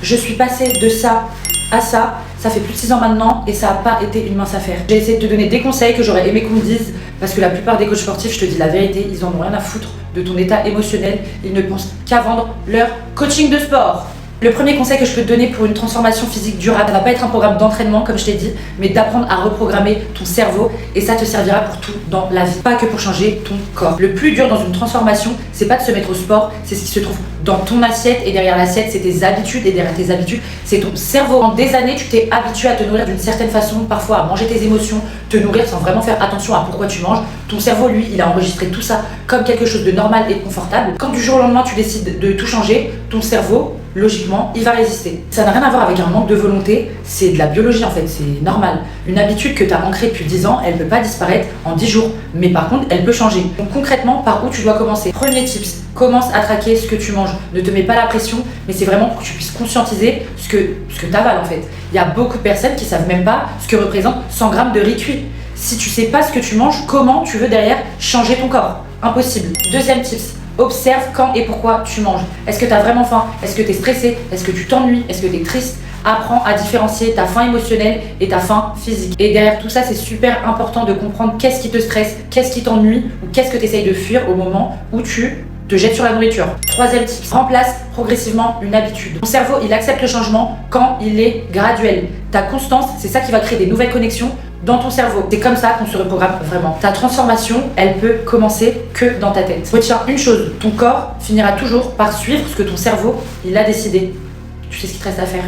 Je suis passée de ça à ça fait plus de 6 ans maintenant et ça n'a pas été une mince affaire. J'ai essayé de te donner des conseils que j'aurais aimé qu'on me dise parce que la plupart des coachs sportifs, je te dis la vérité, ils en ont rien à foutre de ton état émotionnel, ils ne pensent qu'à vendre leur coaching de sport. Le premier conseil que je peux te donner pour une transformation physique durable, ça va pas être un programme d'entraînement comme je t'ai dit, mais d'apprendre à reprogrammer ton cerveau et ça te servira pour tout dans la vie, pas que pour changer ton corps. Le plus dur dans une transformation, c'est pas de se mettre au sport, c'est ce qui se trouve dans ton assiette et derrière l'assiette, c'est tes habitudes et derrière tes habitudes, c'est ton cerveau. En des années, tu t'es habitué à te nourrir d'une certaine façon, parfois à manger tes émotions, te nourrir sans vraiment faire attention à pourquoi tu manges. Ton cerveau, lui, il a enregistré tout ça comme quelque chose de normal et de confortable. Quand du jour au lendemain, tu décides de tout changer, ton cerveau, logiquement, il va résister. Ça n'a rien à voir avec un manque de volonté, c'est de la biologie en fait, c'est normal. Une habitude que tu as ancrée depuis 10 ans, elle ne peut pas disparaître en 10 jours, mais par contre, elle peut changer. Donc concrètement, par où tu dois commencer? Premier tips, commence à traquer ce que tu manges. Ne te mets pas la pression, mais c'est vraiment pour que tu puisses conscientiser ce que tu avales en fait. Il y a beaucoup de personnes qui savent même pas ce que représente 100 grammes de riz cuit. Si tu sais pas ce que tu manges, comment tu veux derrière changer ton corps? Impossible. Deuxième tips, observe quand et pourquoi tu manges. Est-ce que tu as vraiment faim? Est-ce que tu es stressé? Est-ce que tu t'ennuies? Est-ce que tu es triste? Apprends à différencier ta faim émotionnelle et ta faim physique. Et derrière tout ça, c'est super important de comprendre qu'est-ce qui te stresse, qu'est-ce qui t'ennuie ou qu'est-ce que tu essayes de fuir au moment où tu te jettes sur la nourriture. Troisième tip, remplace progressivement une habitude. Ton cerveau, il accepte le changement quand il est graduel. Ta constance, c'est ça qui va créer des nouvelles connexions dans ton cerveau. C'est comme ça qu'on se reprogramme vraiment. Ta transformation, elle peut commencer que dans ta tête. Retiens une chose, ton corps finira toujours par suivre ce que ton cerveau, il a décidé. Tu sais ce qu'il te reste à faire.